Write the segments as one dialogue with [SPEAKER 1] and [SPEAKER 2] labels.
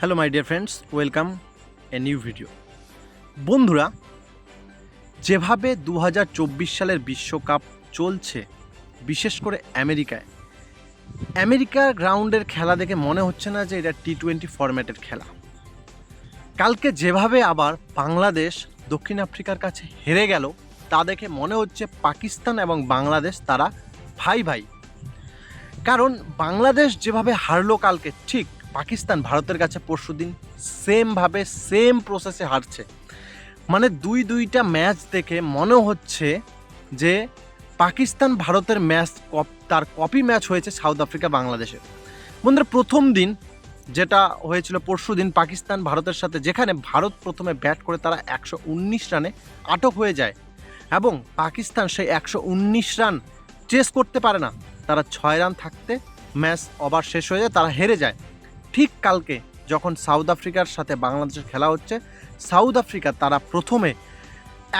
[SPEAKER 1] Hello my dear friends, welcome a new video. বন্ধুরা, যেভাবে 2024 সালের বিশ্বকাপ চলছে, বিশেষ করে আমেরিকার গ্রাউন্ডের খেলা দেখে মনে হচ্ছে না যে এটা T20 ফরম্যাটের খেলা। কালকে যেভাবে আবার বাংলাদেশ দক্ষিণ আফ্রিকার কাছে হেরে গেল, তা দেখে মনে হচ্ছে পাকিস্তান এবং বাংলাদেশ তারা ভাই ভাই। কারণ বাংলাদেশ যেভাবে হারলো কালকে, ঠিক পাকিস্তান ভারতের কাছে পরশুদিন সেমভাবে সেম প্রসেসে হারছে। মানে দুইটা ম্যাচ দেখে মনে হচ্ছে যে পাকিস্তান ভারতের ম্যাচ তার কপি ম্যাচ হয়েছে সাউথ আফ্রিকা বাংলাদেশের। বন্ধুরা, প্রথম দিন যেটা হয়েছিল পরশুদিন পাকিস্তান ভারতের সাথে, যেখানে ভারত প্রথমে ব্যাট করে তারা 119 রানে আটক হয়ে যায় এবং পাকিস্তান সেই 119 রান চেস করতে পারে না। তারা 6 রান থাকতে ম্যাচ ওভার শেষ হয়ে যায়, তারা হেরে যায়। ঠিক কালকে যখন সাউথ আফ্রিকার সাথে বাংলাদেশের খেলা হচ্ছে, সাউথ আফ্রিকা তারা প্রথমে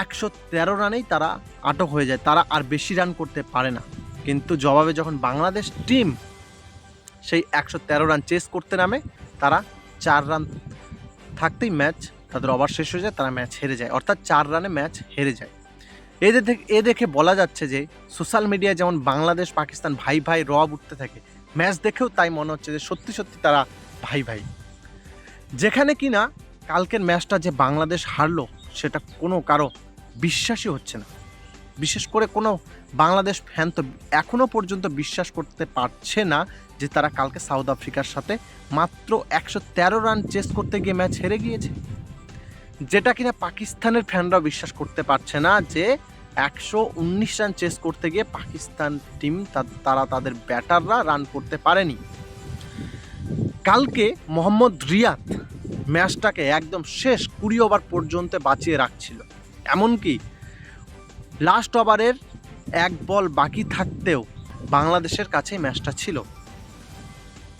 [SPEAKER 1] 113 রানেই তারা আটক হয়ে যায়, তারা আর বেশি রান করতে পারে না। কিন্তু জবাবে যখন বাংলাদেশ টিম সেই 113 রান চেস করতে নামে, তারা 4 রান থাকতেই ম্যাচ তাদের ওভার শেষ হয়ে যায়, তারা ম্যাচ হেরে যায়, অর্থাৎ 4 রানে ম্যাচ হেরে যায়। এ দেখে বলা যাচ্ছে যে সোশ্যাল মিডিয়ায় যেমন বাংলাদেশ পাকিস্তান ভাই ভাই রব উঠতে থাকে, ম্যাচ দেখেও তাই মনে হচ্ছে যে সত্যি সত্যি তারা ভাই ভাই। যেখানে কিনা কালকের ম্যাচটা যে বাংলাদেশ হারলো, সেটা কোনো কারো বিশ্বাসই হচ্ছে না। বিশেষ করে কোনো বাংলাদেশ ফ্যান তো এখনও পর্যন্ত বিশ্বাস করতে পারছে না যে তারা কালকে সাউথ আফ্রিকার সাথে মাত্র 113 রান চেস করতে গিয়ে ম্যাচ হেরে গিয়েছে। যেটা কিনা পাকিস্তানের ফ্যানরাও বিশ্বাস করতে পারছে না যে 119 রান চেস করতে গিয়ে পাকিস্তান টিম তারা তাদের ব্যাটাররা রান করতে পারেনি। কালকে মোহাম্মদ রিয়াদ ম্যাচটাকে একদম শেষ 20 ওভার পর্যন্ত বাঁচিয়ে রাখছিল। এমনকি লাস্ট ওভারের 1 বল বাকি থাকতেও বাংলাদেশের কাছে ম্যাচটা ছিল।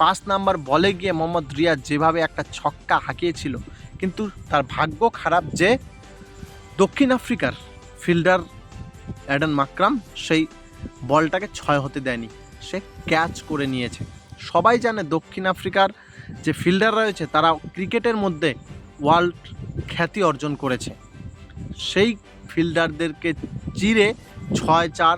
[SPEAKER 1] 5 নাম্বার বলে গিয়ে মোহাম্মদ রিয়াদ যেভাবে একটা ছক্কা হাঁকিয়েছিল, কিন্তু তার ভাগ্য খারাপ যে দক্ষিণ আফ্রিকার ফিল্ডার অ্যাডান মাকরাম সেই বলটাকে 6 হতে দেয়নি, সে ক্যাচ করে নিয়েছে। সবাই জানে দক্ষিণ আফ্রিকার যে ফিল্ডার রয়েছে তারা ক্রিকেটের মধ্যে ওয়ার্ল্ড খ্যাতি অর্জন করেছে। সেই ফিল্ডারদেরকে চিরে 6-4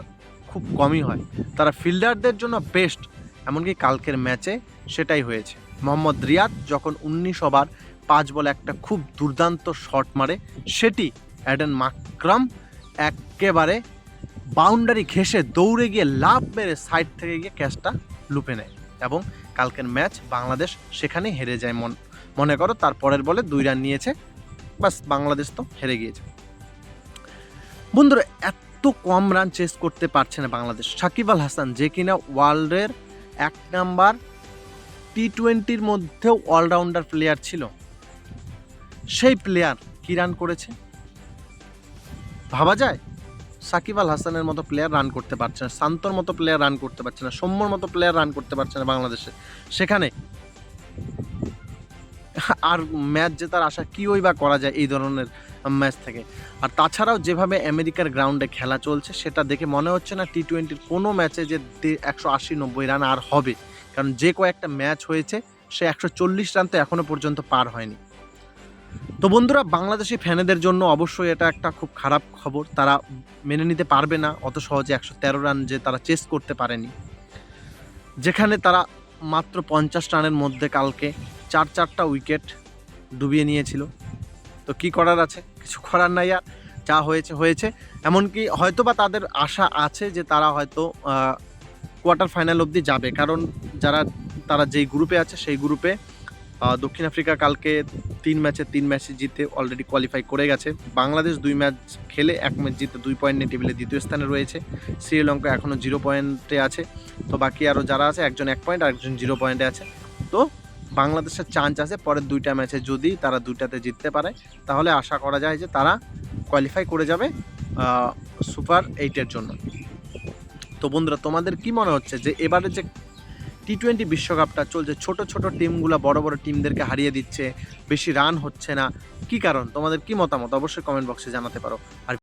[SPEAKER 1] খুব কমই হয়, তারা ফিল্ডারদের জন্য বেস্ট। এমনকি কালকের ম্যাচে সেটাই হয়েছে। মোহাম্মদ রিয়াদ যখন 19 ওভার 5 বলে একটা খুব দুর্দান্ত শট মারে, সেটি অ্যাডান মাকরাম একেবারে বাউন্ডারি ঘেঁষে দৌড়ে গিয়ে লাফ মেরে সাইড থেকে গিয়ে ক্যাচটা লুপে নেয় এবং কালকের ম্যাচ বাংলাদেশ সেখানে হেরে যায়। মনে করো তার পরের বলে 2 রান নিয়েছে, বাস বাংলাদেশ তো হেরে গিয়েছে। বন্ধুরা, এত কম রান চেস করতে পারছে না বাংলাদেশ। সাকিব আল হাসান, যে কিনা ওয়ার্ল্ডের 1 নাম্বার T20-র মধ্যেও অলরাউন্ডার প্লেয়ার ছিল, সেই প্লেয়ার কি রান করেছে ভাবা যায়? সাকিব আল হাসানের মতো প্লেয়ার রান করতে পারছে না, শান্তর মতো প্লেয়ার রান করতে পারছে না, সৌম্যর মতো প্লেয়ার রান করতে পারছে না বাংলাদেশে। সেখানে আর ম্যাচ জেতার আশা কীই বা করা যায় এই ধরনের ম্যাচ থেকে? আর তাছাড়াও যেভাবে আমেরিকার গ্রাউন্ডে খেলা চলছে, সেটা দেখে মনে হচ্ছে না T20-র কোনো ম্যাচে যে 180-90 রান আর হবে। কারণ যে কয়েকটা ম্যাচ হয়েছে, সে 140 রান তো এখনও পর্যন্ত পার হয়নি। তো বন্ধুরা, বাংলাদেশি ফ্যানেদের জন্য অবশ্যই এটা একটা খুব খারাপ খবর। তারা মেনে নিতে পারবে না অত সহজে 113 রান যে তারা চেস করতে পারেনি, যেখানে তারা মাত্র 50 রানের মধ্যে কালকে 4টা উইকেট ডুবিয়ে নিয়েছিল। তো কি করার আছে? কিছু করার নাই, আর যা হয়েছে হয়েছে। এমনকি হয়তো বা তাদের আশা আছে যে তারা হয়তো কোয়ার্টার ফাইনাল অবধি যাবে, কারণ তারা যেই গ্রুপে আছে সেই গ্রুপে দক্ষিণ আফ্রিকা কালকে 3 ম্যাচে জিতে অলরেডি কোয়ালিফাই করে গেছে। বাংলাদেশ 2 ম্যাচ খেলে 1 ম্যাচ জিতে 2 পয়েন্ট নিয়ে টেবিলে দ্বিতীয় স্থানে রয়েছে। শ্রীলঙ্কা এখনও 0 পয়েন্টে আছে। তো বাকি আরও যারা আছে, একজন 1 পয়েন্ট আর একজন 0 পয়েন্টে আছে। তো বাংলাদেশের চান্স আছে পরের 2টা ম্যাচে যদি তারা 2টাতে জিততে পারে, তাহলে আশা করা যায় যে তারা কোয়ালিফাই করে যাবে সুপার 8-এর জন্য। তো বন্ধুরা, তোমাদের কি মনে হচ্ছে যে এবারে যে T20 বিশ্বকাপটা চলছে, ছোট ছোট টিমগুলো বড় বড় টিমদেরকে হারিয়ে দিচ্ছে, বেশি রান হচ্ছে না, কি কারণ? তোমাদের কি মতামত অবশ্যই কমেন্ট বক্সে জানাতে পারো। আর